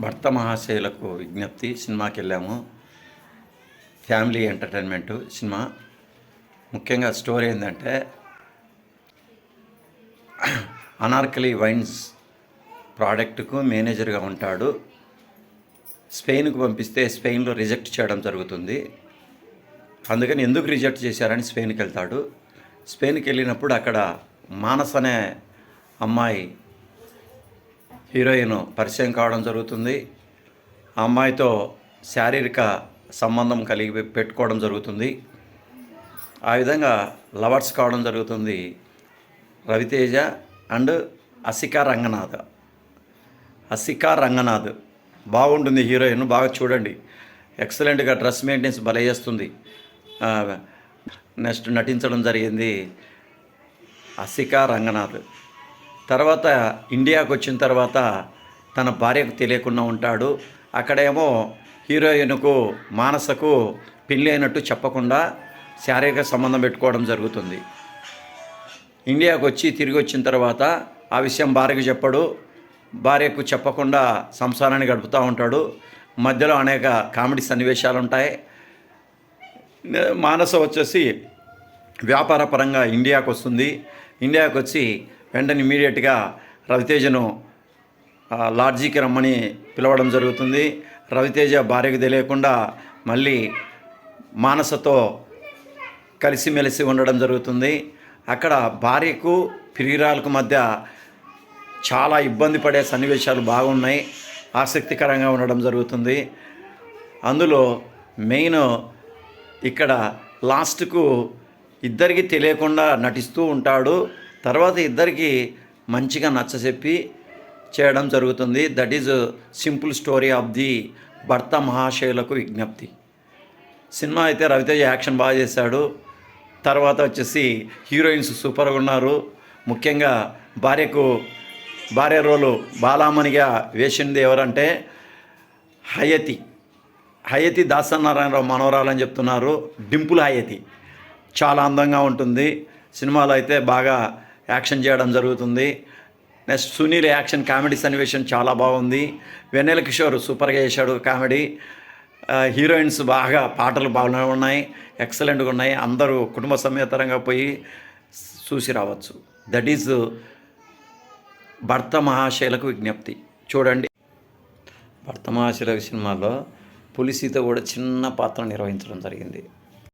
భర్త మహాశయులకు విజ్ఞప్తి సినిమాకి వెళ్ళాము. Family entertainment cinema. ముఖ్యంగా స్టోరీ ఏంటంటే అనార్కలి వైన్స్ ప్రోడక్ట్కు మేనేజర్గా ఉంటాడు. స్పెయిన్కు పంపిస్తే స్పెయిన్లో రిజెక్ట్ చేయడం జరుగుతుంది. అందుకని ఎందుకు రిజెక్ట్ చేశారని స్పెయిన్కి వెళ్తాడు. స్పెయిన్కి వెళ్ళినప్పుడు అక్కడ మానస్ అనే అమ్మాయి హీరోయిన్ పరిచయం కావడం జరుగుతుంది. ఆ అమ్మాయితో శారీరక సంబంధం కలిగి పెట్టుకోవడం జరుగుతుంది. ఆ విధంగా లవర్స్ కావడం జరుగుతుంది రవితేజ అండ్ అసికా రంగనాథ్. బాగుంటుంది హీరోయిన్, బాగా చూడండి. ఎక్సలెంట్గా డ్రెస్ మెయింటెనెన్స్ భలే చేస్తుంది. నెక్స్ట్ నటించడం జరిగింది అసికా రంగనాథ్. తర్వాత ఇండియాకు వచ్చిన తర్వాత తన భార్యకు తెలియకుండా ఉంటాడు. అక్కడేమో హీరోయిన్కు మానసకు పెళ్ళి అయినట్టు చెప్పకుండా శారీరక సంబంధం పెట్టుకోవడం జరుగుతుంది. ఇండియాకు వచ్చి తిరిగి వచ్చిన తర్వాత ఆ విషయం భార్యకు చెప్పడు. భార్యకు చెప్పకుండా సంసారాన్ని గడుపుతూ ఉంటాడు. మధ్యలో అనేక కామెడీ సన్నివేశాలు ఉంటాయి. మానస వచ్చేసి వ్యాపార పరంగా ఇండియాకు వస్తుంది. ఇండియాకు వచ్చి వెంటనే ఇమీడియట్గా రవితేజను లాడ్జీకి రమ్మని పిలవడం జరుగుతుంది. రవితేజ భార్యకు తెలియకుండా మళ్ళీ మానసతో కలిసిమెలిసి ఉండడం జరుగుతుంది. అక్కడ భార్యకు ప్రియురాలకు మధ్య చాలా ఇబ్బంది పడే సన్నివేశాలు బాగున్నాయి, ఆసక్తికరంగా ఉండడం జరుగుతుంది. అందులో మెయిన్ ఇక్కడ లాస్ట్కు ఇద్దరికి తెలియకుండా నటిస్తూ ఉంటాడు. తర్వాత ఇద్దరికి మంచిగా నచ్చచెప్పి చేయడం జరుగుతుంది. That is simple story of the భర్త మహాశయులకు విజ్ఞప్తి. సినిమా అయితే రవితేజ యాక్షన్ బాగా చేశాడు. తర్వాత వచ్చేసి హీరోయిన్స్ సూపర్గా ఉన్నారు. ముఖ్యంగా భార్య రోలు బాలామణిగా వేసింది ఎవరంటే హయతి దాసనారాయణరావు మనవరాలని చెప్తున్నారు. డింపుల్ హయతి చాలా అందంగా ఉంటుంది. సినిమాలో అయితే బాగా యాక్షన్ చేయడం జరుగుతుంది. నెక్స్ట్ సునీల్ యాక్షన్ కామెడీ సన్నివేశం చాలా బాగుంది. వెన్నెల కిషోర్ సూపర్గా చేశాడు కామెడీ. హీరోయిన్స్ బాగా పాటలు బాగా ఉన్నాయి, ఎక్సలెంట్గా ఉన్నాయి. అందరూ కుటుంబ సమేతరంగా పోయి చూసి రావచ్చు. దట్ ఈజ్ భర్త మహాశయులకు విజ్ఞప్తి. చూడండి. భర్త మహాశయులకు సినిమాలో పులిసీతో కూడా చిన్న పాత్ర నిర్వహించడం జరిగింది.